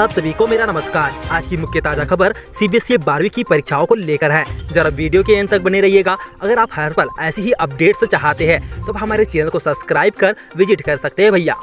आप सभी को मेरा नमस्कार। आज की मुख्य ताजा खबर सीबीएसई 12वीं की परीक्षाओं को लेकर है। जरा वीडियो के अंत तक बने रहिएगा। अगर आप हर पल ऐसी ही अपडेट्स चाहते हैं तो हमारे चैनल को सब्सक्राइब कर विजिट कर सकते हैं भैया।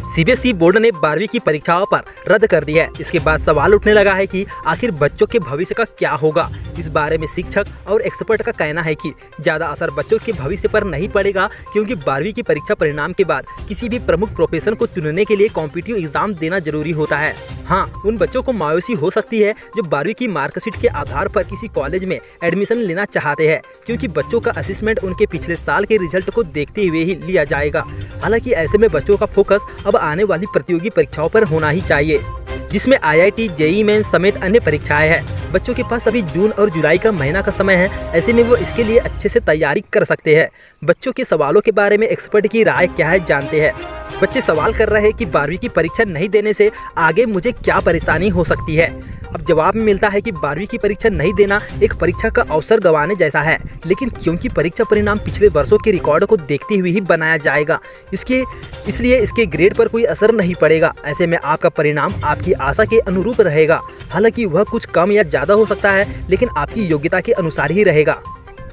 सीबीएसई बोर्ड ने 12वीं की परीक्षाओं पर रद्द कर दी है। इसके बाद सवाल उठने लगा है कि आखिर बच्चों के भविष्य का क्या होगा। इस बारे में शिक्षक और एक्सपर्ट का कहना है कि ज़्यादा असर बच्चों के भविष्य पर नहीं पड़ेगा, क्योंकि 12वीं की परीक्षा परिणाम के बाद किसी भी प्रमुख प्रोफेशन को चुनने के लिए कॉम्पिटिटिव एग्जाम देना जरूरी होता है। हाँ, उन बच्चों को मायूसी हो सकती है जो 12वीं की मार्कशीट के आधार पर किसी कॉलेज में एडमिशन लेना चाहते हैं, क्योंकि बच्चों का असेसमेंट उनके पिछले साल के रिजल्ट को देखते हुए ही लिया जाएगा। हालांकि ऐसे में बच्चों का फोकस अब आने वाली प्रतियोगी परीक्षाओं पर होना ही चाहिए, जिसमें IIT, जेईई मेंस समेत अन्य परीक्षाएं हैं। बच्चों के पास अभी जून और जुलाई का महीना का समय है, ऐसे में वो इसके लिए अच्छे से तैयारी कर सकते हैं। बच्चों के सवालों के बारे में एक्सपर्ट की राय क्या है जानते हैं। बच्चे सवाल कर रहे हैं कि 12वीं की परीक्षा नहीं देने से आगे मुझे क्या परेशानी हो सकती है। अब जवाब में मिलता है कि 12वीं की परीक्षा नहीं देना एक परीक्षा का अवसर गंवाने जैसा है, लेकिन क्योंकि परीक्षा परिणाम पिछले वर्षों के रिकॉर्ड को देखते हुए ही बनाया जाएगा, इसलिए इसके ग्रेड पर कोई असर नहीं पड़ेगा। ऐसे में आपका परिणाम आपकी आशा के अनुरूप रहेगा। हालांकि वह कुछ कम या ज़्यादा हो सकता है, लेकिन आपकी योग्यता के अनुसार ही रहेगा।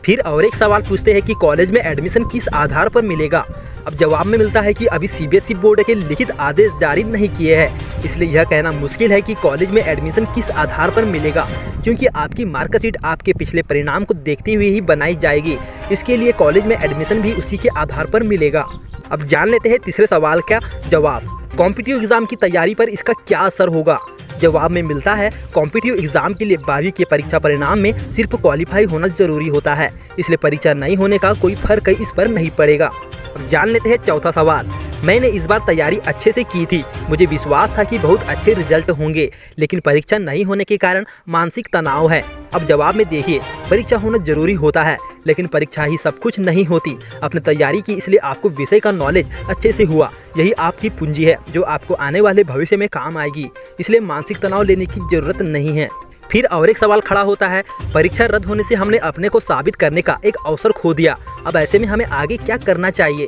फिर और एक सवाल पूछते हैं कि कॉलेज में एडमिशन किस आधार पर मिलेगा। अब जवाब में मिलता है कि अभी सीबीएसई बोर्ड के लिखित आदेश जारी नहीं किए हैं, इसलिए यह कहना मुश्किल है कि कॉलेज में एडमिशन किस आधार पर मिलेगा, क्योंकि आपकी मार्कशीट आपके पिछले परिणाम को देखते हुए ही बनाई जाएगी। इसके लिए कॉलेज में एडमिशन भी उसी के आधार पर मिलेगा। अब जान लेते हैं तीसरे सवाल का जवाब। कॉम्पिटिटिव एग्जाम की तैयारी पर इसका क्या असर होगा। जवाब में मिलता है कॉम्पिटिटिव एग्जाम के लिए 12वीं के परीक्षा परिणाम में सिर्फ क्वालिफाई होना जरूरी होता है, इसलिए परीक्षा नहीं होने का कोई फर्क इस पर नहीं पड़ेगा। अब जान लेते हैं चौथा सवाल। मैंने इस बार तैयारी अच्छे से की थी, मुझे विश्वास था कि बहुत अच्छे रिजल्ट होंगे, लेकिन परीक्षा नहीं होने के कारण मानसिक तनाव है। अब जवाब में देखिए, परीक्षा होना जरूरी होता है, लेकिन परीक्षा ही सब कुछ नहीं होती। आपने तैयारी की, इसलिए आपको विषय का नॉलेज अच्छे से हुआ। यही आपकी पूंजी है जो आपको आने वाले भविष्य में काम आएगी, इसलिए मानसिक तनाव लेने की जरूरत नहीं है। फिर और एक सवाल खड़ा होता है, परीक्षा रद्द होने से हमने अपने को साबित करने का एक अवसर खो दिया। अब ऐसे में हमें आगे क्या करना चाहिए।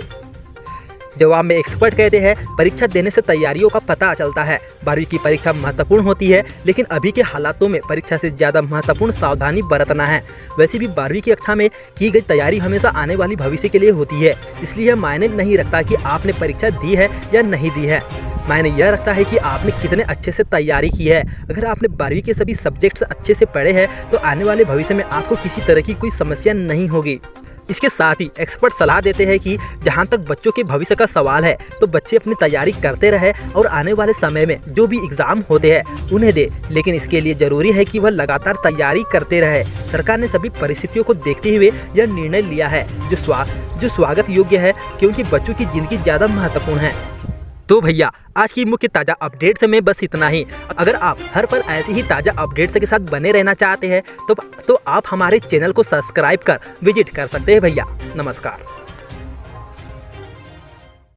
जवाब में एक्सपर्ट कहते हैं, परीक्षा देने से तैयारियों का पता चलता है। 12वीं की परीक्षा महत्वपूर्ण होती है, लेकिन अभी के हालातों में परीक्षा से ज़्यादा महत्वपूर्ण सावधानी बरतना है। वैसे भी 12वीं की कक्षा में की गई तैयारी हमेशा आने वाली भविष्य के लिए होती है, इसलिए यह मायने नहीं रखता कि आपने परीक्षा दी है या नहीं दी है। मायने यह रखता है कि आपने कितने अच्छे से तैयारी की है। अगर आपने 12वीं के सभी सब्जेक्ट्स अच्छे से पढ़े हैं तो आने वाले भविष्य में आपको किसी तरह की कोई समस्या नहीं होगी। इसके साथ ही एक्सपर्ट सलाह देते हैं कि जहां तक बच्चों के भविष्य का सवाल है तो बच्चे अपनी तैयारी करते रहे और आने वाले समय में जो भी एग्जाम होते हैं उन्हें दे, लेकिन इसके लिए जरूरी है कि वह लगातार तैयारी करते रहे। सरकार ने सभी परिस्थितियों को देखते हुए यह निर्णय लिया है, जो स्वागत योग्य है, क्योंकि बच्चों की जिंदगी ज़्यादा महत्वपूर्ण है। तो भैया, आज की मुख्य ताज़ा अपडेट्स में बस इतना ही। अगर आप हर पल ऐसी ही ताज़ा अपडेट्स के साथ बने रहना चाहते हैं तो आप हमारे चैनल को सब्सक्राइब कर विजिट कर सकते हैं भैया। नमस्कार।